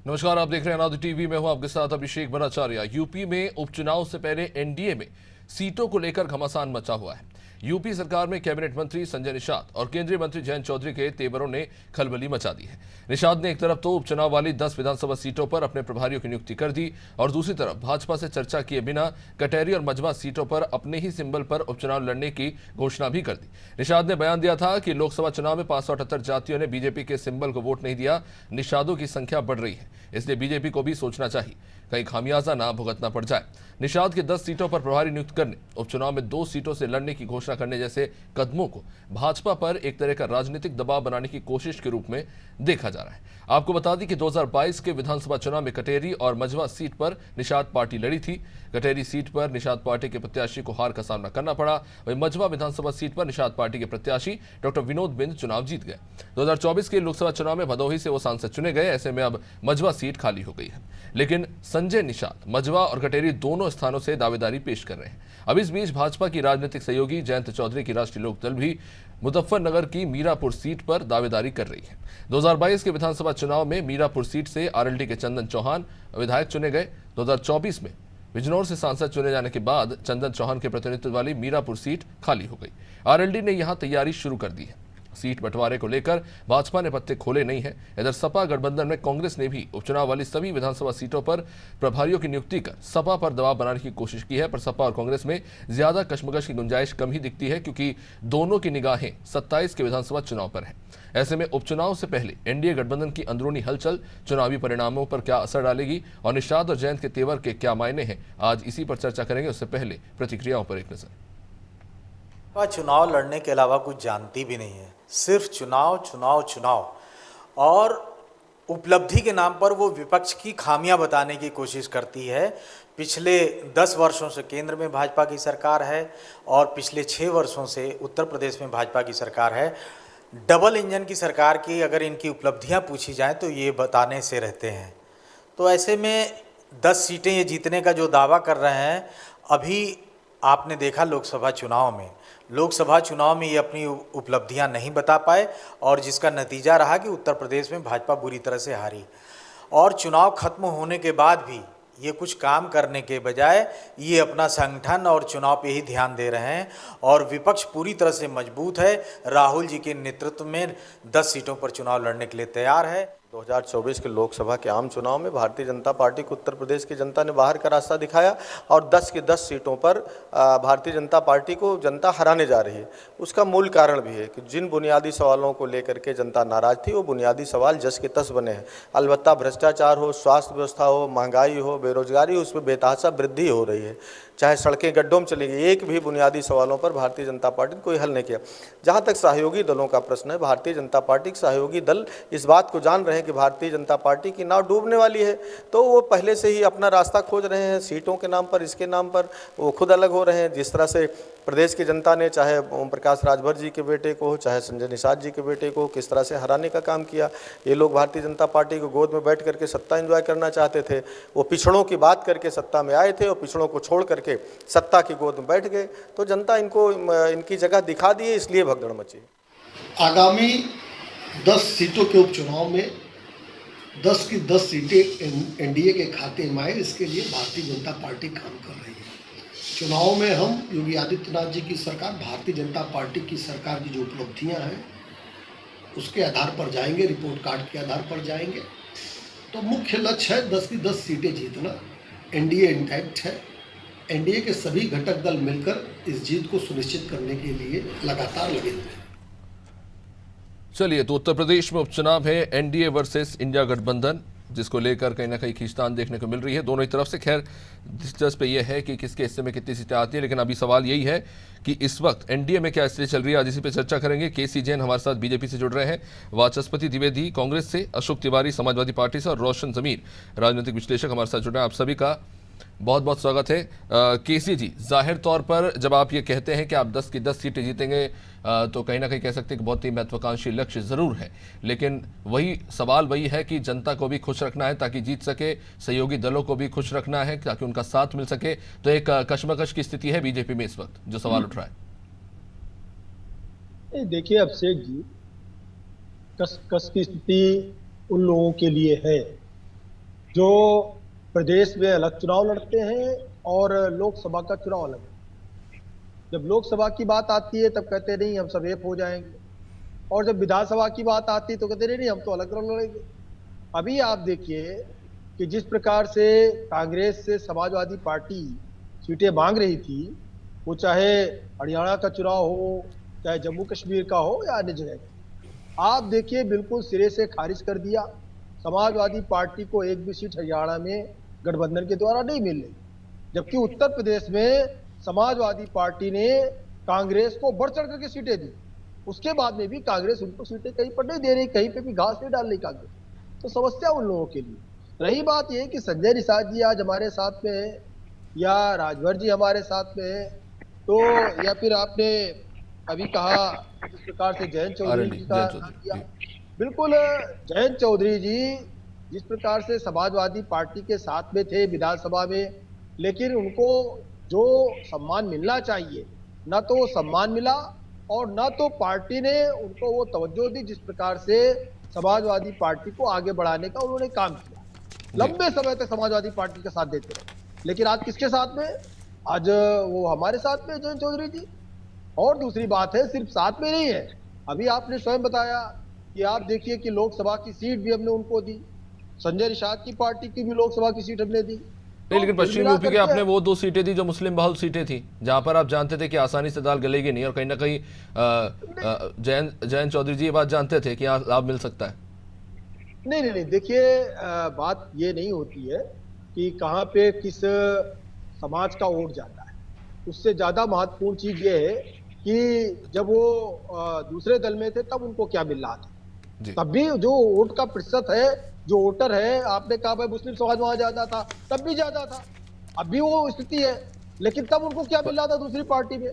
नमस्कार, आप देख रहे हैं अनादि टीवी में हूं आपके साथ अभिषेक भट्टाचार्य। यूपी में उपचुनाव से पहले एनडीए में सीटों को लेकर घमासान मचा हुआ है। यूपी सरकार में कैबिनेट मंत्री संजय निषाद और केंद्रीय मंत्री जयंत चौधरी के तेवरों ने खलबली मचा दी है। निषाद ने एक तरफ तो उपचुनाव वाली 10 विधानसभा सीटों पर अपने प्रभारियों की नियुक्ति कर दी और दूसरी तरफ भाजपा से चर्चा किए बिना कटहरी और मझवा सीटों पर अपने ही सिंबल पर उपचुनाव लड़ने की घोषणा भी कर दी। निषाद ने बयान दिया था कि लोकसभा चुनाव में 578 जातियों ने बीजेपी के सिंबल को वोट नहीं दिया। निषादों की संख्या बढ़ रही है, इसलिए बीजेपी को भी सोचना चाहिए, कहीं खामियाजा ना भुगतना पड़ जाए। निषाद के 10 सीटों पर प्रभारी नियुक्त करने, उपचुनाव में 2 सीटों से लड़ने की घोषणा करने जैसे कदमों को भाजपा पर एक तरह का राजनीतिक दबाव बनाने की कोशिश के रूप में देखा जा रहा है। आपको बता दें कि 2022 के विधानसभा चुनाव में कटेरी और मझवा सीट पर निषाद पार्टी लड़ी थी। कटेरी सीट पर निषाद पार्टी के प्रत्याशी को हार का सामना करना पड़ा। वहीं मझवा विधानसभा सीट पर निषाद पार्टी के प्रत्याशी डॉक्टर विनोद बिंद चुनाव जीत गए। 2024 के लोकसभा चुनाव में भदोही से वो सांसद चुने गए। ऐसे में अब मझवा सीट खाली हो गई है, लेकिन संजय निषाद मझवा और कटेरी दोनों स्थानों से दावेदारी पेश कर रहे हैं। अब इस बीच भाजपा की राजनीतिक सहयोगी जयंत चौधरी की राष्ट्रीय लोकदल भी मुजफ्फरनगर की मीरापुर सीट पर दावेदारी कर रही है। 2022 के विधानसभा चुनाव में मीरापुर सीट से आरएलडी के चंदन चौहान विधायक चुने गए। 2024 में बिजनौर से सांसद चुने जाने के बाद चंदन चौहान के प्रतिनिधित्व वाली मीरापुर सीट खाली हो गई। आरएलडी ने यहां तैयारी शुरू कर दी है। सीट बंटवारे को लेकर भाजपा ने पत्ते खोले नहीं है। इधर सपा गठबंधन में कांग्रेस ने भी उपचुनाव वाली सभी विधानसभा सीटों पर प्रभारियों की नियुक्ति कर सपा पर दबाव बनाने की कोशिश की है, पर सपा और कांग्रेस में ज्यादा कशमकश की गुंजाइश कम ही दिखती है, क्योंकि दोनों की निगाहें 27 के विधानसभा चुनाव पर है। ऐसे में उपचुनाव से पहले एनडीए गठबंधन की अंदरूनी हलचल चुनावी परिणामों पर क्या असर डालेगी और निषाद और जयंत के तेवर के क्या मायने हैं, आज इसी पर चर्चा करेंगे। उससे पहले प्रतिक्रियाओं पर एक नजर। चुनाव लड़ने के अलावा कुछ जानती भी नहीं है, सिर्फ चुनाव चुनाव चुनाव, और उपलब्धि के नाम पर वो विपक्ष की खामियां बताने की कोशिश करती है। पिछले 10 वर्षों से केंद्र में भाजपा की सरकार है और पिछले 6 वर्षों से उत्तर प्रदेश में भाजपा की सरकार है। डबल इंजन की सरकार की अगर इनकी उपलब्धियां पूछी जाएं तो ये बताने से रहते हैं। तो ऐसे में 10 सीटें ये जीतने का जो दावा कर रहे हैं, अभी आपने देखा लोकसभा चुनाव में ये अपनी उपलब्धियां नहीं बता पाए और जिसका नतीजा रहा कि उत्तर प्रदेश में भाजपा बुरी तरह से हारी। और चुनाव खत्म होने के बाद भी ये कुछ काम करने के बजाय ये अपना संगठन और चुनाव पे ही ध्यान दे रहे हैं और विपक्ष पूरी तरह से मजबूत है। राहुल जी के नेतृत्व में 10 सीटों पर चुनाव लड़ने के लिए तैयार है। 2024 के लोकसभा के आम चुनाव में भारतीय जनता पार्टी को उत्तर प्रदेश की जनता ने बाहर का रास्ता दिखाया और 10 की 10 सीटों पर भारतीय जनता पार्टी को जनता हराने जा रही है। उसका मूल कारण भी है कि जिन बुनियादी सवालों को लेकर के जनता नाराज थी, वो बुनियादी सवाल जस के तस बने हैं। अलबत्ता भ्रष्टाचार हो, स्वास्थ्य व्यवस्था हो, महंगाई हो, बेरोजगारी हो, उसमें बेतहाशा वृद्धि हो रही है। चाहे सड़कें गड्ढों में चली गई, एक भी बुनियादी सवालों पर भारतीय जनता पार्टी ने कोई हल नहीं किया। जहां तक सहयोगी दलों का प्रश्न है, भारतीय जनता पार्टी के सहयोगी दल इस बात को जान रहे हैं कि भारतीय जनता पार्टी की नाव डूबने वाली है, तो वो पहले से ही अपना रास्ता खोज रहे हैं। सीटों के नाम पर, इसके नाम पर वो खुद अलग हो रहे हैं। जिस तरह से प्रदेश की जनता ने चाहे ओम प्रकाश राजभर जी के बेटे को, चाहे संजय निषाद जी के बेटे को किस तरह से हराने का काम किया। ये लोग भारतीय जनता पार्टी को गोद में बैठ करके सत्ता एंजॉय करना चाहते थे। वो पिछड़ों की बात करके सत्ता में आए थे और पिछड़ों को छोड़ करके सत्ता की गोद में बैठ गए, तो जनता इनको इनकी जगह दिखा दी है, इसलिए भगदड़ मची। आगामी 10 सीटों के उपचुनाव में 10 की 10 सीटें एनडीए के खाते में आए, इसके लिए भारतीय जनता पार्टी काम कर रही है। चुनाव में हम योगी आदित्यनाथ जी की सरकार, भारतीय जनता पार्टी की सरकार की जो उपलब्धियां हैं उसके आधार पर जाएंगे, रिपोर्ट कार्ड के आधार पर जाएंगे। तो मुख्य लक्ष्य है 10 की 10 सीटें जीतना। एनडीए इंटैक्ट है। एनडीए के सभी घटक दल मिलकर इस जीत को सुनिश्चित करने के लिए लगातार लगे हुए हैं। चलिए, तो उत्तर प्रदेश में उपचुनाव है, एनडीए वर्सेस इंडिया गठबंधन, जिसको लेकर कहीं ना कहीं खींचतान देखने को मिल रही है दोनों ही तरफ से। खैर, दिलचस्प यह है कि किसके हिस्से में कितनी सीटें आती हैं, लेकिन अभी सवाल यही है कि इस वक्त एनडीए में क्या स्थिति चल रही है। आज इसी पे चर्चा करेंगे। केसी जैन हमारे साथ बीजेपी से जुड़ रहे हैं, वाचस्पति द्विवेदी कांग्रेस से, अशोक तिवारी समाजवादी पार्टी से और रोशन जमीर राजनीतिक विश्लेषक हमारे साथ जुड़ रहे हैं। आप सभी का बहुत बहुत स्वागत है। केसी जी, जाहिर तौर पर जब आप ये कहते हैं कि आप 10 की 10 सीटें जीतेंगे, तो कहीं ना कहीं कह सकते हैं कि बहुत ही महत्वाकांक्षी लक्ष्य जरूर है, लेकिन वही सवाल वही है कि जनता को भी खुश रखना है ताकि जीत सके, सहयोगी दलों को भी खुश रखना है ताकि उनका साथ मिल सके। तो एक कशमकश की स्थिति है बीजेपी में इस वक्त, जो सवाल उठ रहा है। देखिए अभिषेक जी, कस की स्थिति उन लोगों के लिए है जो प्रदेश में अलग चुनाव लड़ते हैं और लोकसभा का चुनाव अलग है। जब लोकसभा की बात आती है तब कहते नहीं हम सब एक हो जाएंगे, और जब विधानसभा की बात आती है तो कहते नहीं हम तो अलग अलग लड़ेंगे। अभी आप देखिए कि जिस प्रकार से कांग्रेस से समाजवादी पार्टी सीटें मांग रही थी, वो चाहे हरियाणा का चुनाव हो, चाहे जम्मू कश्मीर का हो या अन्य जगह का, आप देखिए बिल्कुल सिरे से खारिज कर दिया। समाजवादी पार्टी को एक भी सीट हरियाणा में गठबंधन के द्वारा नहीं मिल रही, जबकि उत्तर प्रदेश में समाजवादी पार्टी ने कांग्रेस को बढ़ चढ़ करके सीटें दी। उसके बाद में भी कांग्रेस उनको सीटें कहीं पर नहीं दे रही, कहीं पे भी घास नहीं डाल रही कांग्रेस। तो समस्या उन लोगों के लिए। रही बात यह कि संजय निषाद जी आज हमारे साथ में है या राजभर जी हमारे साथ में है, तो या फिर आपने अभी कहा जिस प्रकार से जयंत चौधरी जी का नाम किया, बिल्कुल जयंत चौधरी जी जिस प्रकार से समाजवादी पार्टी के साथ में थे विधानसभा में, लेकिन उनको जो सम्मान मिलना चाहिए ना तो वो सम्मान मिला और ना तो पार्टी ने उनको वो तवज्जो दी जिस प्रकार से समाजवादी पार्टी को आगे बढ़ाने का उन्होंने काम किया। लंबे समय तक समाजवादी पार्टी का साथ देते रहे, लेकिन आज किसके साथ में? आज वो हमारे साथ में जयंत चौधरी जी। और दूसरी बात है, सिर्फ साथ में नहीं है, अभी आपने स्वयं बताया कि आप देखिए कि लोकसभा की सीट भी हमने उनको दी, संजय निषाद की पार्टी की भी लोकसभा की सीट हमने दी। नहीं, लेकिन पश्चिम यूपी के आपने वो 2 सीटें दी जो मुस्लिम बहुल सीटें थी, जहां पर आप जानते थे कि आसानी से दाल गलेगी नहीं, और कहीं ना कहीं जयंत चौधरी जी ये बात जानते थे कि यहाँ लाभ मिल सकता है। नहीं, देखिए बात ये नहीं होती है कि कहाँ पे किस समाज का वोट जाता है। उससे ज्यादा महत्वपूर्ण चीज ये है कि जब वो दूसरे दल में थे तब उनको क्या मिल रहा था। तब भी जो वोट का प्रतिशत है, जो वोटर है, आपने कहा भाई मुस्लिम समाज वहां ज्यादा था, तब भी ज्यादा था, अब भी वो स्थिति है, लेकिन तब उनको क्या मिल रहा था दूसरी पार्टी में?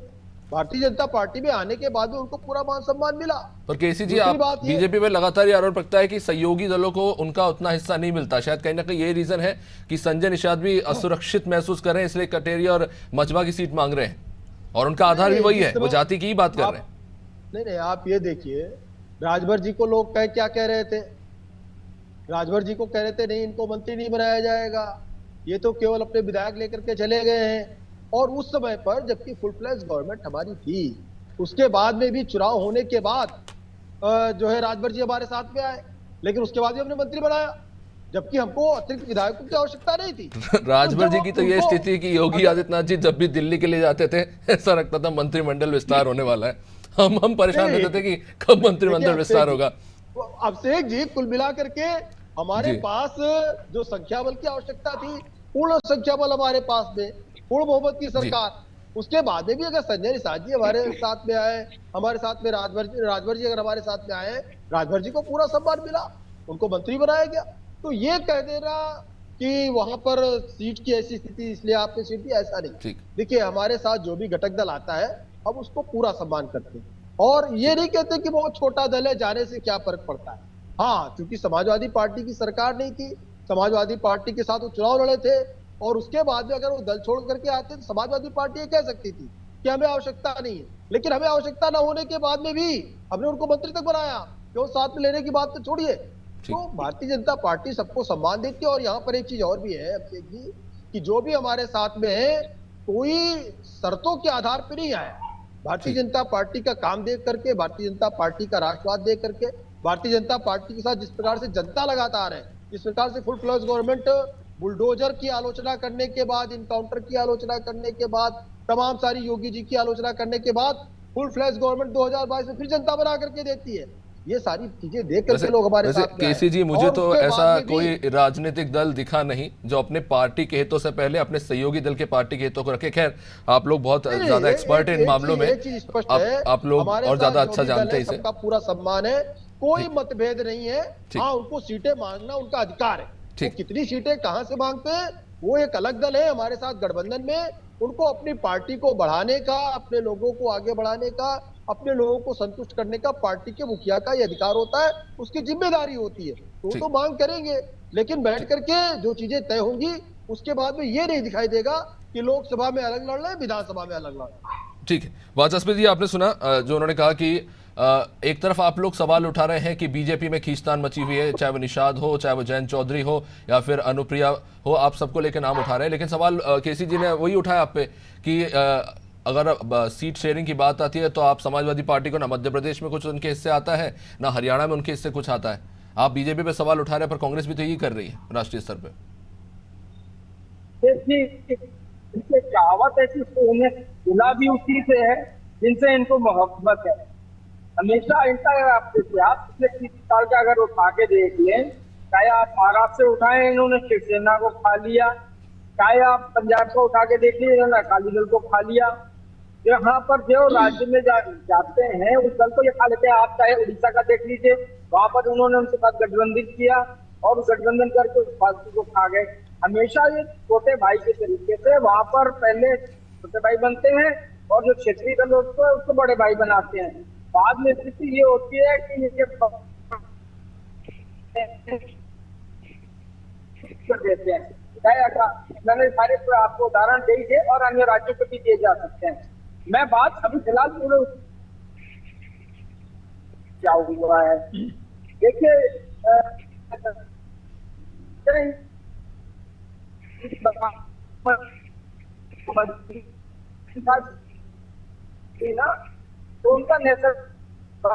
भारतीय जनता पार्टी में आने के बाद में उनको पूरा मान सम्मान मिला। पर केसी जी, आप बीजेपी में लगातार ये आरोप रखता है कि सहयोगी दलों को उनका उतना हिस्सा नहीं मिलता। शायद कहीं ना कहीं ये रीजन है कि संजय निषाद भी असुरक्षित महसूस कर रहे हैं, इसलिए कटेरी और मचबा की सीट मांग रहे हैं, और उनका आधार भी वही है, वो जाति की ही बात कर रहे हैं। नहीं, आप ये देखिए, राजभर जी को लोग क्या कह रहे थे? राजभर जी को कह रहे थे नहीं इनको मंत्री नहीं बनाया जाएगा, ये तो केवल अपने विधायक लेकर के चले गए हैं। और उस समय पर जबकि फुल फ्लैश गवर्नमेंट हमारी थी, उसके बाद में भी चुनाव होने के बाद जो है राजभर जी हमारे साथ में आए, लेकिन उसके बाद भी हमने मंत्री बनाया, जबकि हमको अतिरिक्त विधायकों की आवश्यकता नहीं थी। राजभर जी की तो ये स्थिति कि योगी आदित्यनाथ जी जब भी दिल्ली के लिए जाते थे ऐसा लगता था मंत्रिमंडल विस्तार होने वाला है। हम परेशान रहते थे कि कब मंत्रिमंडल विस्तार होगा। अभिषेक जी, कुल मिला करके हमारे पास जो संख्या बल की आवश्यकता थी, पूर्ण संख्या बल हमारे पास में, पूर्ण बहुमत की सरकार, उसके बाद में भी अगर संजय निषाद जी हमारे साथ में आए, हमारे साथ में राजभर जी अगर हमारे साथ में आए, राजभर जी को पूरा सम्मान मिला, उनको मंत्री बनाया गया। तो ये कह देना कि वहां पर सीट की ऐसी स्थिति इसलिए आपने सीट दी, ऐसा नहीं। देखिए, हमारे साथ जो भी घटक दल आता है हम उसको पूरा सम्मान करते हैं, और ये नहीं कहते कि बहुत छोटा दल है जाने से क्या फर्क पड़ता है। हाँ, क्योंकि समाजवादी पार्टी की सरकार नहीं थी, समाजवादी पार्टी के साथ वो चुनाव लड़े थे, और उसके बाद में अगर वो दल छोड़ करके आते तो समाजवादी पार्टी ये कह सकती थी कि हमें आवश्यकता नहीं है, लेकिन हमें आवश्यकता न होने के बाद में भी हमने उनको मंत्री तक बनाया, क्यों? साथ में लेने की बात तो छोड़िए। तो भारतीय जनता पार्टी सबको सम्मान देती है। और यहाँ पर एक चीज और भी है अभिषेक जी, कि जो भी हमारे साथ में है कोई शर्तों के आधार पर नहीं आया। भारतीय जनता पार्टी का काम देख करके, भारतीय जनता पार्टी का राष्ट्रवाद देख करके, भारतीय जनता पार्टी के साथ जिस प्रकार से जनता लगातार है, जिस प्रकार से फुल फ्लैश गवर्नमेंट बुलडोजर की आलोचना करने के बाद, इनकाउंटर की आलोचना करने के बाद, तमाम सारी योगी जी की आलोचना करने के बाद फुल फ्लैश गवर्नमेंट 2022 में फिर जनता बना करके देती है। ये सारी चीजें देख करके लोग हमारे साथ में केसी जी, मुझे तो ऐसा कोई राजनीतिक दल दिखा नहीं जो अपने पार्टी के हितों से पहले अपने सहयोगी दल के पार्टी के हितों को रखे। खैर, आप लोग बहुत ज्यादा एक्सपर्ट हैं इन मामलों में, आप लोग और ज्यादा अच्छा जानते हैं इसे। सबका पूरा सम्मान है, कोई मतभेद नहीं है। हाँ, उनको सीटें मांगना उनका अधिकार है, वो कितनी सीटें कहां से मांगते हैं वो एक अलग दल है। हमारे साथ गठबंधन में उनको अपनी पार्टी को बढ़ाने का, अपने लोगों को आगे बढ़ाने का, अपने लोगों को संतुष्ट करने का पार्टी के मुखिया का ये अधिकार होता है, उसकी जिम्मेदारी होती है। तो मांग करेंगे, लेकिन बैठ करके जो चीजें तय होंगी उसके बाद में ये नहीं दिखाई देगा कि लोकसभा में अलग लड़ रहे हैं, विधानसभा में अलग लड़ रहे हैं। ठीक है, वाचस्पति जी, आपने सुना जो उन्होंने कहा कि एक तरफ आप लोग सवाल उठा रहे हैं कि बीजेपी में खींचतान मची हुई है, चाहे वो निषाद हो, चाहे वो जयंत चौधरी हो या फिर अनुप्रिया हो, आप सबको लेकर नाम उठा रहे हैं। लेकिन सवाल केसी जी ने वही उठाया आप पे कि अगर सीट शेयरिंग की बात आती है तो आप समाजवादी पार्टी को ना मध्य प्रदेश में कुछ उनके हिस्से आता है, ना हरियाणा में उनके हिस्से कुछ आता है। आप बीजेपी पे सवाल उठा रहे हैं, पर कांग्रेस भी तो यही कर रही है राष्ट्रीय स्तर पे। कहावत ऐसी उन्हें मिला भी उसी से है जिनसे इनको मोहब्बत है। हमेशा इनका आप पिछले 30 साल का अगर उठा के देख लें, चाहे आप महाराष्ट्र से उठाएं, इन्होंने शिवसेना को खा लिया, चाहे आप पंजाब को उठा के देख लीजिए, इन्होंने अकाली दल को खा लिया। यहाँ पर जो राज्य में जाते हैं उस दल को ये खा लेते हैं। आप चाहे उड़ीसा का देख लीजिए, वहां पर उन्होंने उनके साथ गठबंधन किया और गठबंधन करके उस पार्टी को खा गए। हमेशा ये छोटे भाई के तरीके से वहां पर पहले छोटे भाई बनते हैं और जो क्षेत्रीय दल होते हैं उसको बड़े भाई बनाते हैं। बाद में स्थिति ये होती है कि ये देते हैं। मैंने सारे आपको उदाहरण दे दिए और अन्य राज्यों को भी दिए जा सकते हैं। मैं बात अभी फिलहाल पूरे क्या हुआ है देखिए, ना तो उनका नेतृत्व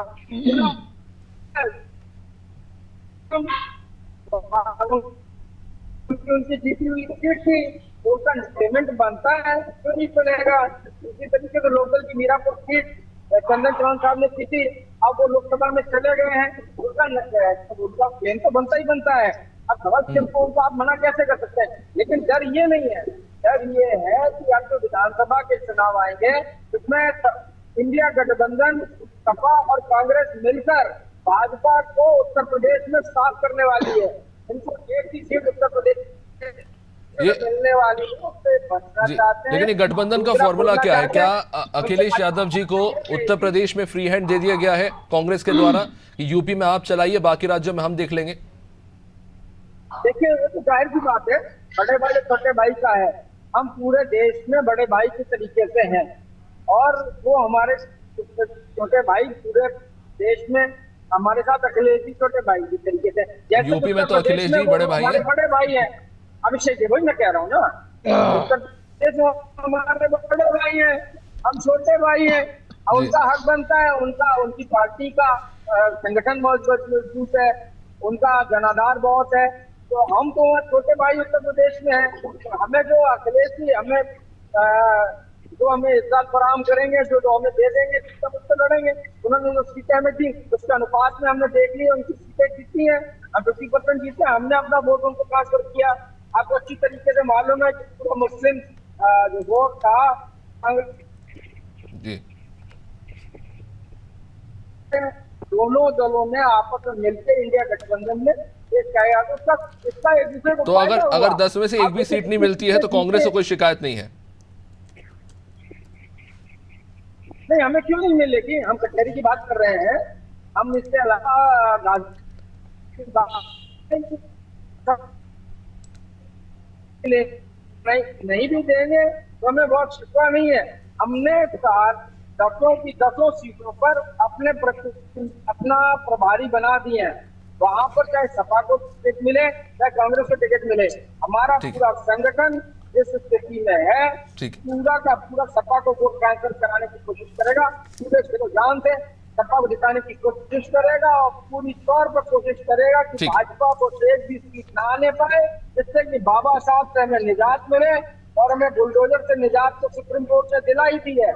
उनकी जीती हुई सीट थी, उसका पेमेंट बनता है क्यों नहीं पड़ेगा। इसी तरीके से लोकल की मीरापुर सीट चंदन चौहान साहब ने जीती, अब वो लोकसभा में चले गए हैं, उनका प्लेन तो बनता ही बनता है। अब सवाल को उनको आप मना कैसे कर सकते हैं। लेकिन डर ये नहीं है, डर ये है कि अब जो विधानसभा के चुनाव आएंगे उसमें इंडिया गठबंधन सपा और कांग्रेस मिलकर भाजपा को उत्तर प्रदेश में साफ करने वाली है। इनको एक ही सीट उत्तर प्रदेश मिलने वाली है। लेकिन ये गठबंधन का फॉर्मूला क्या है? क्या अखिलेश यादव जी को उत्तर प्रदेश में फ्री हैंड दे दिया गया है कांग्रेस के द्वारा कि यूपी में आप चलाइए, बाकी राज्यों में हम देख लेंगे? देखिए, वो तो जाहिर सी बात है, बड़े भाई छोटे भाई का है। हम पूरे देश में बड़े भाई के तरीके से हैं और वो हमारे छोटे भाई पूरे देश में हमारे साथ अखिलेश जी छोटे भाई के तरीके से। जैसे यूपी में तो अखिलेश जी बड़े भाई हैं, बड़े भाई हैं। अभिषेक जी, वही मैं कह रहा हूँ ना, उत्तर प्रदेश में हमारे बड़े भाई हैं, हम छोटे भाई हैं और उनका हक बनता है। उनकी पार्टी का संगठन बहुत मजबूत है, उनका जनाधार बहुत है, तो हम तो छोटे भाई उत्तर प्रदेश में हैं। तो हमें जो अखिलेश जी जो हमें इस साल फराहम करेंगे, जो हमें दे देंगे, हम उससे लड़ेंगे। उन्होंने जो सीटें हमें दी उसके अनुपात में हमने देख लिया, उनकी सीटें जीती हैं, हम 50% जीते, हमने अपना वोट उनको ट्रांसफर किया। आपको अच्छी तरीके से मालूम है कि पूरा मुस्लिम जो वोट था जी, दोनों दलों ने आपस में मिलकर इंडिया गठबंधन में इसका एक दूसरे को तो अगर 10 में से एक भी सीट नहीं मिलती है तो कांग्रेस को कोई शिकायत नहीं है? नहीं, हमें क्यों नहीं मिलेगी? हम कचहरी की बात कर रहे हैं, हम इसके अलावा नहीं भी देंगे तो हमें बहुत शिकवा नहीं है। हमने 10 सीटों पर अपना प्रभारी बना दिए हैं। वहां पर चाहे सपा को टिकट मिले चाहे कांग्रेस को टिकट मिले, हमारा पूरा संगठन जिस स्थिति में है पूरा का पूरा सपा को वोट ट्रांसफर कराने की कोशिश करेगा, पूरे जान से सपा को जिताने की कोशिश करेगा और पूरी तौर पर कोशिश करेगा कि भाजपा को एक भी सीट ना आने पाए, जिससे कि बाबा साहब से हमें निजात मिले और हमें बुलडोजर से निजात तो सुप्रीम कोर्ट ने दिलाई दी है।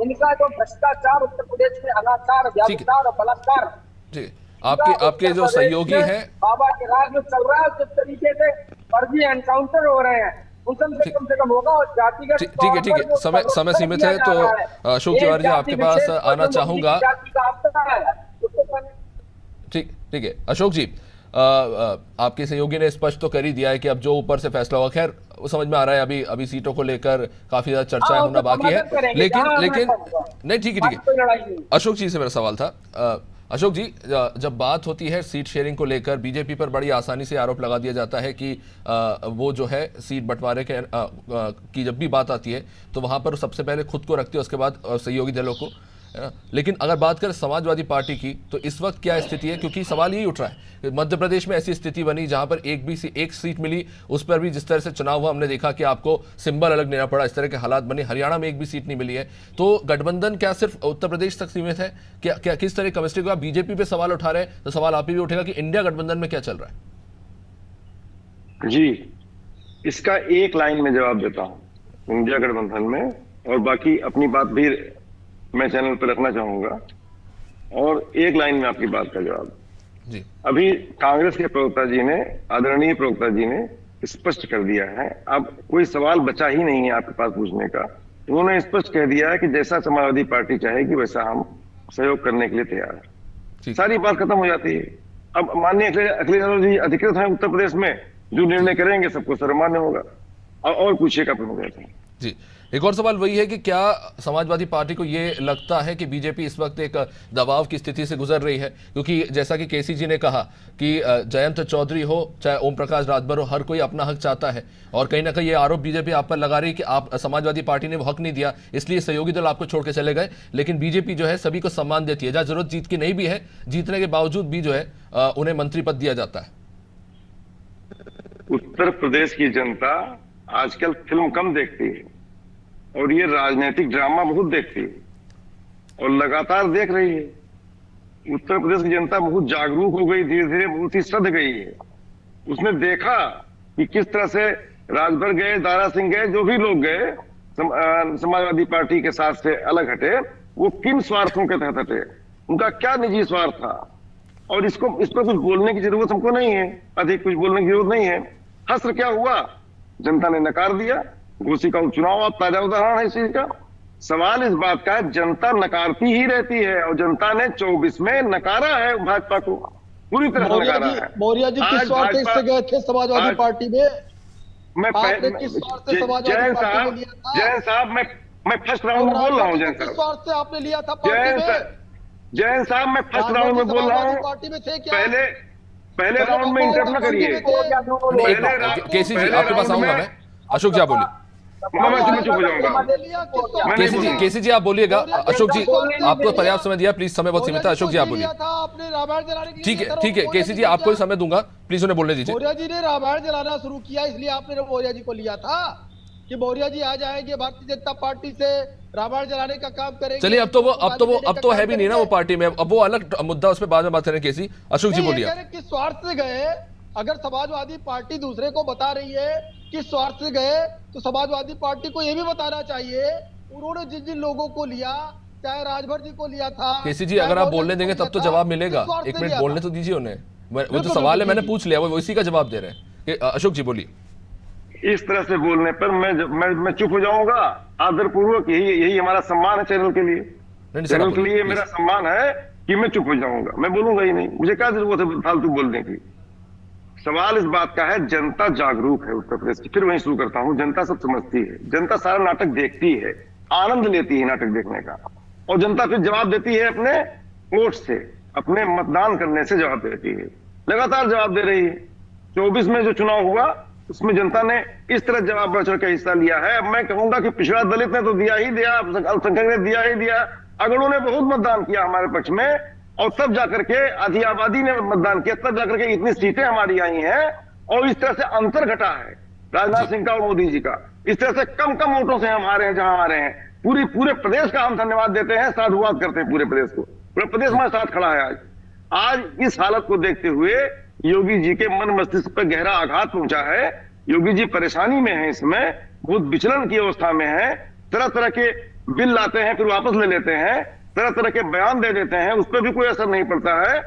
इनका जो भ्रष्टाचार उत्तर प्रदेश में अनाचार, व्याभिचार और बलात्कार आपके जो सहयोगी हैं बाबा के राज में चल रहा है, जिस तरीके से फर्जी एनकाउंटर हो रहे हैं कम से कम होगा। और जातिगत ठीक है, समय सीमित है तो अशोक तिवारी जी आपके पास आना चाहूंगा। ठीक है अशोक जी, आपके सहयोगी ने स्पष्ट तो कर ही दिया है कि अब जो ऊपर से फैसला होगा, खैर वो समझ में आ रहा है, अभी सीटों को लेकर काफी ज्यादा चर्चाएं होना बाकी है, लेकिन नहीं ठीक है। अशोक जी से मेरा सवाल था, अशोक जी, जब बात होती है सीट शेयरिंग को लेकर बीजेपी पर बड़ी आसानी से आरोप लगा दिया जाता है कि वो जो है सीट बंटवारे की जब भी बात आती है तो वहां पर सबसे पहले खुद को रखती है, उसके बाद सहयोगी दलों को। है ना। लेकिन अगर बात करें समाजवादी पार्टी की, तो इस वक्त क्या स्थिति है, क्योंकि सवाल यही उठ रहा है कि मध्य प्रदेश में ऐसी स्थिति बनी जहां पर एक सीट मिली, उस पर भी जिस तरह से चुनाव हुआ हमने देखा कि आपको सिंबल अलग लेना पड़ा, इस तरह के हालात बने। हरियाणा में एक भी सीट नहीं मिली है। तो गठबंधन क्या सिर्फ उत्तर प्रदेश तक सीमित है? क्या किस तरह केमिस्ट्री को आप बीजेपी पे सवाल उठा रहे हैं, तो सवाल आप ही भी उठेगा कि इंडिया गठबंधन में क्या चल रहा है? जी, इसका एक लाइन में जवाब देता हूं इंडिया गठबंधन में, और बाकी अपनी बात भी मैं चैनल पर रखना चाहूंगा, और एक लाइन में आपकी बात का जवाब जी। अभी कांग्रेस के प्रवक्ता जी ने, आदरणीय प्रवक्ता जी ने स्पष्ट कर दिया है, अब कोई सवाल बचा ही नहीं है आपके पास पूछने का। उन्होंने स्पष्ट कह दिया है कि जैसा समाजवादी पार्टी चाहेगी वैसा हम सहयोग करने के लिए तैयार है। सारी बात खत्म हो जाती है। अब माननीय अखिलेश यादव जी अधिकृत हैं उत्तर प्रदेश में, जो निर्णय करेंगे सबको सर्वमान्य होगा। और पूछिएगा प्रमुख जी। एक और सवाल वही है कि क्या समाजवादी पार्टी को ये लगता है कि बीजेपी इस वक्त एक दबाव की स्थिति से गुजर रही है? क्योंकि जैसा कि केसी जी ने कहा कि जयंत चौधरी हो चाहे ओम प्रकाश राजभर हो, हर कोई अपना हक चाहता है, और कहीं ना कहीं ये आरोप बीजेपी आप पर लगा रही है कि आप समाजवादी पार्टी ने वो हक नहीं दिया, इसलिए सहयोगी दल आपको छोड़ के चले गए। लेकिन बीजेपी जो है सभी को सम्मान देती है, जहां जरूरत जीत की नहीं भी है, जीतने के बावजूद भी जो है उन्हें मंत्री पद दिया जाता है। उत्तर प्रदेश की जनता आजकल फिल्म कम देखती है और ये राजनीतिक ड्रामा बहुत देखती है और लगातार देख रही है। उत्तर प्रदेश की जनता बहुत जागरूक हो गई, धीरे धीरे बहुत ही सध गई है। उसने देखा कि किस तरह से राजभर गए, दारा सिंह गए, जो भी लोग गए समाजवादी पार्टी के साथ से अलग हटे, वो किन स्वार्थों के तहत हटे, उनका क्या निजी स्वार्थ था। और इस पर कुछ बोलने की जरूरत हमको नहीं है, अधिक कुछ बोलने की जरूरत नहीं है। हस्र क्या हुआ, जनता ने नकार दिया। घोसी का उपचुनाव आप ताजा उदाहरण है इस चीज का। सवाल इस बात का है, जनता नकारती ही रहती है और जनता ने 24 में नकारा है भाजपा को, पूरी तरह से नकारा है। मौर्य जी किस स्वार्थ से गए थे समाजवादी पार्टी में? जैन साहब मैं फर्स्ट राउंड में बोल रहा हूँ। जैन साहब स्वार्थ से आपने लिया था पार्टी में? जैन साहब मैं फर्स्ट राउंड में बोल रहा हूँ। पार्टी में थे क्या? पहले राउंड में इंटरप्ट न करिए। केसी जी आपके पास आऊंगा मैं। अशोक जी आप बोलिए। मैं चुप हो जाऊंगा। केसी जी आप बोलिएगा। अशोक जी आपको पर्याप्त समय दिया, प्लीज समय बहुत सीमित है। अशोक जी आप बोलिए। ठीक है केसी जी आपको ही समय दूंगा, प्लीज उन्हें बोलने दीजिए। मौर्य जी ने रामायण जलाना शुरू किया, इसलिए आपने मौर्य जी को लिया था कि मौर्य जी आ जाएंगे भारतीय जनता पार्टी से, रामायण जलाने का काम करेंगे। चलिए अब तो है भी नहीं ना वो पार्टी में, अब वो अलग मुद्दा, उस पर बाद में बात करें। केसी अशोक जी बोलिए। किस स्वार्थ से गए? अगर समाजवादी पार्टी दूसरे को बता रही है किस स्वार्थ से गए, तो समाजवादी पार्टी को यह भी बताना चाहिए उन्होंने जिन जिन लोगों को लिया, चाहे राजभर जी को लिया था। केसी जी अगर आप बोलने देंगे तब तो जवाब मिलेगा। एक मिनट बोलने तो दीजिए उन्हें, वो तो सवाल है मैंने पूछ लिया, वो इसी का जवाब दे रहे हैं। अशोक जी बोलिए। इस तरह से बोलने पर मैं चुप हो जाऊंगा आदरपूर्वक। यही हमारा सम्मान है चैनल के लिए। चैनल के लिए मेरा सम्मान है कि मैं चुप हो जाऊंगा, मैं बोलूंगा ही नहीं। मुझे क्या जरूरत है फालतू बोलने की। सवाल इस बात का है, जनता जागरूक है उत्तर प्रदेश की। फिर वहीं शुरू करता हूं, जनता सब समझती है, जनता सारा नाटक देखती है, आनंद लेती है नाटक देखने का, और जनता फिर जवाब देती है अपने वोट से, अपने मतदान करने से जवाब देती है। लगातार जवाब दे रही है। 24 में जो चुनाव हुआ उसमें जनता ने इस तरह जवाब बढ़ चढ़ के हिस्सा लिया है। अब मैं कहूंगा कि पिछड़ा दलित ने तो दिया ही दिया, अल्पसंख्यक ने दिया ही दिया, अगड़ों ने बहुत मतदान किया हमारे पक्ष में, और तब जाकर के आधी आबादी ने मतदान किया, तब जाकर के इतनी सीटें हमारी आई हैं। और इस तरह से अंतर घटा है राजनाथ सिंह का और मोदी जी का। इस तरह से कम वोटों से हम हारे हैं जहां हारे हैं। पूरे प्रदेश का हम धन्यवाद देते हैं, साधुवाद करते हैं पूरे प्रदेश को। पूरा प्रदेश हमारे साथ खड़ा है। आज इस हालत को देखते हुए योगी जी के मन मस्तिष्क पर गहरा आघात पहुंचा है। योगी जी परेशानी में है, इसमें बहुत विचलन की अवस्था में है। तरह तरह के बिल लाते हैं फिर वापस ले लेते हैं, तरह तरह के बयान दे देते हैं, उस पर भी कोई असर नहीं पड़ता है।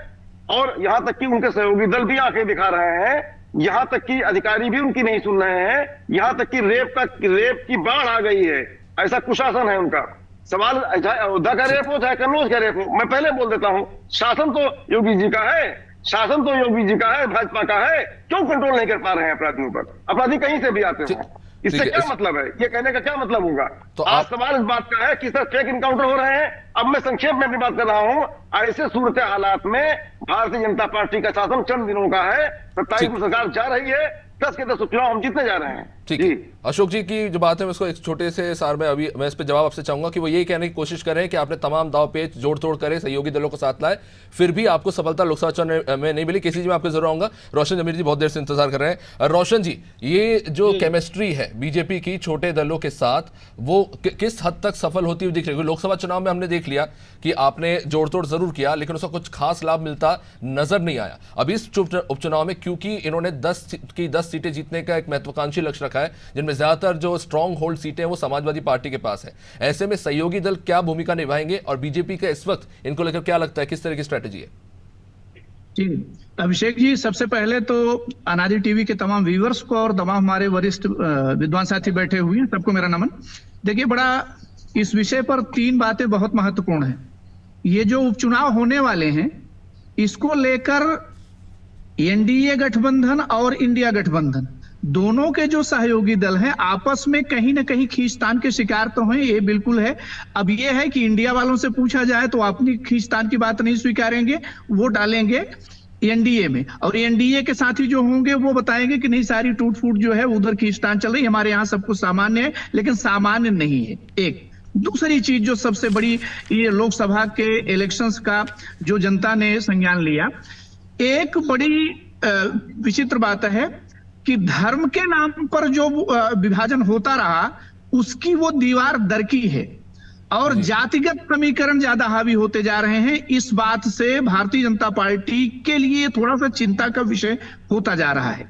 और यहां तक कि उनके सहयोगी दल भी आंखें दिखा रहे हैं, यहां तक कि अधिकारी भी उनकी नहीं सुन रहे हैं, यहां तक कि रेप की बाढ़ आ गई है। ऐसा कुशासन है उनका। सवाल अयोध्या का रेप हो चाहे कन्नौज का रेप हो, मैं पहले बोल देता हूं, शासन तो योगी जी का है, शासन तो योगी जी का है, भाजपा का है। क्यों कंट्रोल नहीं कर पा रहे हैं अपराधियों पर? अपराधी कहीं से भी आते हैं। इससे क्या मतलब है? ये कहने का क्या मतलब होगा? तो आज सवाल इस बात का है कि सर फेक इनकाउंटर हो रहे हैं। अब मैं संक्षेप में भी बात कर रहा हूं। ऐसे सूरत हालात में भारतीय जनता पार्टी का शासन चंद दिनों का है। 27 में सरकार जा रही है, 10 के 10 चुनाव हम जीतने जा रहे हैं। ठीक है अशोक जी की जो बात है मैं उसको एक छोटे से सार में अभी मैं इस पे जवाब आपसे चाहूंगा कि वो यही कहने की कोशिश कर रहे हैं कि आपने तमाम दाव पेच जोड़ तोड़ करे सहयोगी दलों को साथ लाए फिर भी आपको सफलता लोकसभा चुनाव में नहीं मिली। किसी जी मैं आपको जरूर आऊंगा। रोशन जमीर जी बहुत देर से इंतजार कर रहे हैं। रोशन जी ये जो केमिस्ट्री है बीजेपी की छोटे दलों के साथ वो किस हद तक सफल होती हुई दिख रही है? लोकसभा चुनाव में हमने देख लिया कि आपने जोड़ तोड़ जरूर किया लेकिन उसका कुछ खास लाभ मिलता नजर नहीं आया। अब इस उपचुनाव में क्योंकि इन्होंने 10 सीटें जीतने का एक महत्वाकांक्षी लक्ष्य रखा है जिनमें ज्यादातर जो स्ट्रॉन्ग होल्ड सीटें वो समाजवादी पार्टी के पास है, ऐसे में सहयोगी दल क्या भूमिका निभाएंगे और बीजेपी का इस वक्त इनको लेकर क्या लगता है, किस तरह की स्ट्रेटेजी है? जी अभिषेक जी, सबसे पहले तो अनादि टीवी के तमाम व्यूअर्स को और तमाम हमारे वरिष्ठ विद्वान साथी बैठे हुए हैं सबको मेरा नमन। देखिए बड़ा इस विषय पर 3 बातें बहुत महत्वपूर्ण हैं। ये जो उपचुनाव होने वाले हैं इसको लेकर एनडीए गठबंधन और इंडिया गठबंधन दोनों के जो सहयोगी दल हैं आपस में कहीं ना कहीं खींचतान के शिकार तो हैं, ये बिल्कुल है। अब ये है कि इंडिया वालों से पूछा जाए तो अपनी खींचतान की बात नहीं स्वीकारेंगे, वो डालेंगे एनडीए में और एनडीए के साथी जो होंगे वो बताएंगे कि नहीं सारी टूट फूट जो है उधर खींचतान चल रही, हमारे यहाँ सब कुछ सामान्य है, लेकिन सामान्य नहीं है। एक दूसरी चीज जो सबसे बड़ी ये लोकसभा के इलेक्शंस का जो जनता ने संज्ञान लिया, एक बड़ी विचित्र बात है कि धर्म के नाम पर जो विभाजन होता रहा उसकी वो दीवार दरकी है और जातिगत समीकरण ज्यादा हावी होते जा रहे हैं। इस बात से भारतीय जनता पार्टी के लिए थोड़ा सा चिंता का विषय होता जा रहा है।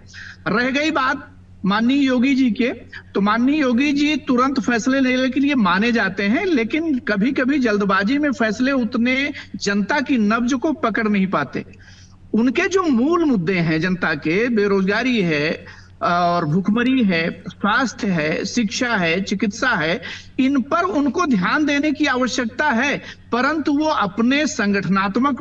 रह गई बात माननीय योगी जी के, तो माननीय योगी जी तुरंत फैसले लेने के लिए माने जाते हैं लेकिन कभी कभी जल्दबाजी में फैसले उतने जनता की नब्ज को पकड़ नहीं पाते। उनके जो मूल मुद्दे हैं जनता के, बेरोजगारी है और भूखमरी है, स्वास्थ्य है, शिक्षा है, चिकित्सा है, इन पर उनको ध्यान देने की आवश्यकता है, परंतु वो अपने संगठनात्मक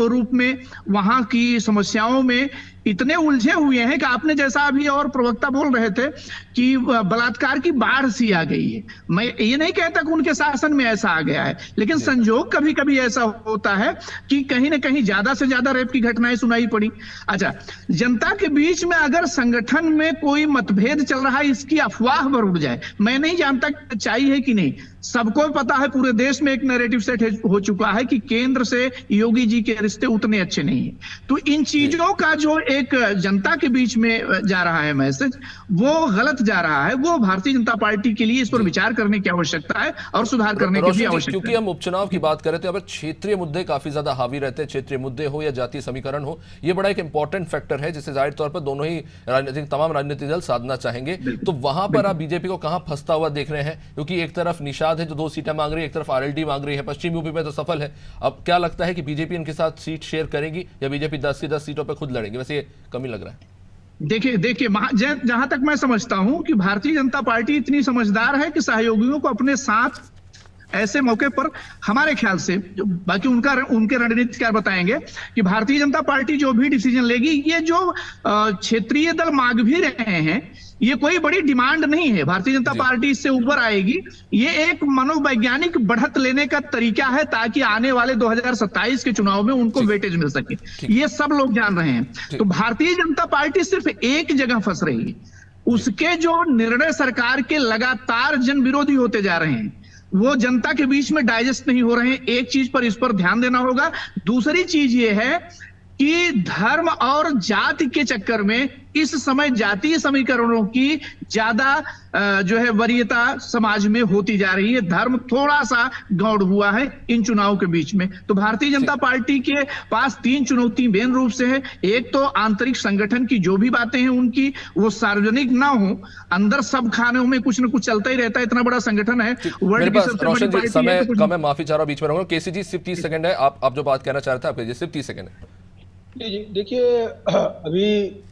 रूप में वहां की समस्याओं में इतने उलझे हुए हैं कि आपने जैसा अभी और प्रवक्ता बोल रहे थे कि बलात्कार की बाढ़ सी आ गई है। मैं ये नहीं कहता कि उनके शासन में ऐसा आ गया है, लेकिन संजोग कभी कभी ऐसा होता है कि कहीं ना कहीं ज्यादा से ज्यादा रेप की घटनाएं सुनाई पड़ी। अच्छा, जनता के बीच में अगर संगठन में कोई मतभेद चल रहा है इसकी अफवाह पर उड़ जाए, मैं नहीं जानता चाहिए है कि नहीं, सबको पता है, पूरे देश में एक नैरेटिव सेट हो चुका है कि केंद्र से योगी जी के रिश्ते उतने अच्छे नहीं है। तो इन चीजों का जो एक जनता के बीच में जा रहा है मैसेज, वो गलत जा रहा है। वो भारतीय जनता पार्टी के लिए इस पर विचार करने की आवश्यकता है और सुधार करने की भी आवश्यकता है। क्योंकि हम उपचुनाव की बात कर रहे थे, अब क्षेत्रीय मुद्दे काफी ज्यादा हावी रहते हैं, क्षेत्रीय मुद्दे हो या जातीय समीकरण हो, ये बड़ा एक इंपॉर्टेंट फैक्टर है जिसे जाहिर तौर पर दोनों ही तमाम राजनीतिक दल साधना चाहेंगे। तो वहां पर आप बीजेपी को कहां फंसता हुआ देख रहे हैं? क्योंकि एक तरफ निषाद है जो 2 सीटें मांग रही है, एक तरफ आरएलडी मांग रही है, पश्चिम यूपी में तो सफल है। अब क्या लगता है कि बीजेपी इनके साथ सीट शेयर करेगी या बीजेपी 10 की 10 सीटों पर खुद लड़ेंगे? वैसे ये कमी लग रहा है। देखिए जहां तक मैं समझता हूं कि भारतीय जनता पार्टी इतनी समझदार है कि सहयोगियों को अपने साथ ऐसे मौके पर, हमारे ख्याल से, बाकी उनके रणनीतिकार बताएंगे कि भारतीय जनता पार्टी जो भी डिसीजन लेगी, ये जो क्षेत्रीय दल मांग भी रहे हैं, ये कोई बड़ी डिमांड नहीं है। भारतीय जनता पार्टी इससे ऊपर आएगी। ये एक मनोवैज्ञानिक बढ़त लेने का तरीका है ताकि आने वाले 2027 के चुनाव में उनको वेटेज मिल सके। ये सब लोग जान रहे हैं। तो भारतीय जनता पार्टी सिर्फ एक जगह फंस रही है, उसके जो निर्णय सरकार के लगातार जन विरोधी होते जा रहे हैं, वो जनता के बीच में डाइजेस्ट नहीं हो रहे हैं। एक चीज पर, इस पर ध्यान देना होगा। दूसरी चीज ये है कि धर्म और जाति के चक्कर में इस समय जातीय समीकरणों की ज्यादा जो है वरीयता समाज में होती जा रही है। धर्म थोड़ा सा गौड़ हुआ है इन चुनाव के बीच में। तो भारतीय जनता पार्टी के पास 3 चुनौती मेन रूप से है। एक तो आंतरिक संगठन की जो भी बातें हैं उनकी वो सार्वजनिक ना हो, अंदर सब खानों में कुछ न कुछ चलता ही रहता है, इतना बड़ा संगठन है, वर्ल्ड की सबसे बड़ी पार्टी है। समय कम है, माफी चाह रहा हूं, बीच में रहूंगा। केसी जी सिर्फ 30 सेकंड है, आप जो बात कहना चाह रहे थे आपके सिर्फ 30 सेकंड है। जी, देखिए अभी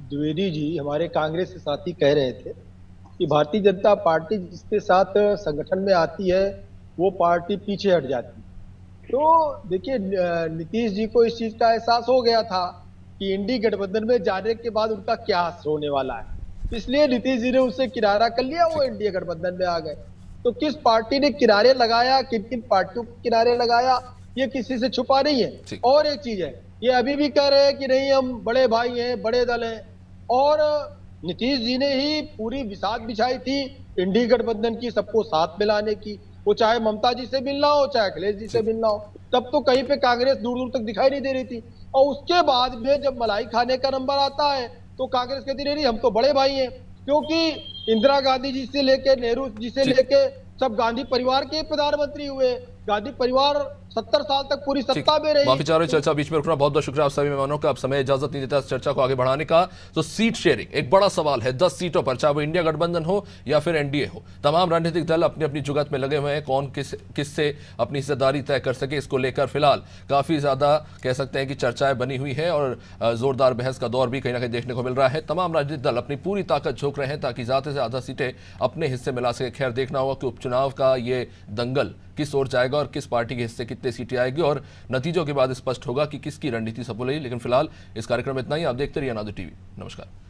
द्विवेदी जी हमारे कांग्रेस के साथी कह रहे थे कि भारतीय जनता पार्टी जिसके साथ संगठन में आती है वो पार्टी पीछे हट जाती है। तो देखिए नीतीश जी को इस चीज का एहसास हो गया था कि इंडी गठबंधन में जाने के बाद उनका क्या होने वाला है, इसलिए नीतीश जी ने उससे किनारा कर लिया, वो इंडिया गठबंधन में आ गए। तो किस पार्टी ने किनारे लगाया, किन किन पार्टियों को किनारे लगाया, ये किसी से छुपा नहीं है। और एक चीज है, ये अभी भी कह रहे हैं कि नहीं हम बड़े भाई हैं, बड़े दल हैं, और नीतीश जी ने ही पूरी बिसात बिछाई थी इंडी गठबंधन की, सबको साथ मिलाने की, वो चाहे ममता जी से मिलना हो चाहे अखिलेश जी से मिलना हो। तब तो कहीं पे कांग्रेस दूर दूर तक दिखाई नहीं दे रही थी, और उसके बाद में जब मलाई खाने का नंबर आता है तो कांग्रेस कहती नहीं हम तो बड़े भाई हैं, क्योंकि इंदिरा गांधी जी से लेके नेहरू जी से लेके सब गांधी परिवार के प्रधानमंत्री हुए। गांधी परिवार 70 साल तक पूरी सत्ता में रही। माफी चाह रहे हैं, चर्चा बीच में रुकना। बहुत बहुत शुक्रिया आप सभी मेहमानों का। अब समय इजाजत नहीं देता इस चर्चा को आगे बढ़ाने का। तो सीट शेयरिंग एक बड़ा सवाल है 10 सीटों पर, चाहे वो इंडिया गठबंधन हो या फिर एनडीए हो। तमाम राजनीतिक दल अपनी अपनी जुगत में लगे हुए हैं, कौन किससे अपनी हिस्सेदारी तय कर सके, इसको लेकर फिलहाल काफी ज्यादा कह सकते हैं कि चर्चाएं बनी हुई है और जोरदार बहस का दौर भी कहीं ना कहीं देखने को मिल रहा है। तमाम राजनीतिक दल अपनी पूरी ताकत झोंक रहे हैं ताकि ज्यादा से ज्यादा सीटें अपने हिस्से में ला सके। खैर देखना होगा कि उपचुनाव का ये दंगल किस ओर जाएगा और किस पार्टी के हिस्से कितने सीटें आएगी, और नतीजों के बाद स्पष्ट होगा कि किसकी रणनीति सफल रही। लेकिन फिलहाल इस कार्यक्रम में इतना ही। आप देखते रहिए अनादि टीवी। नमस्कार।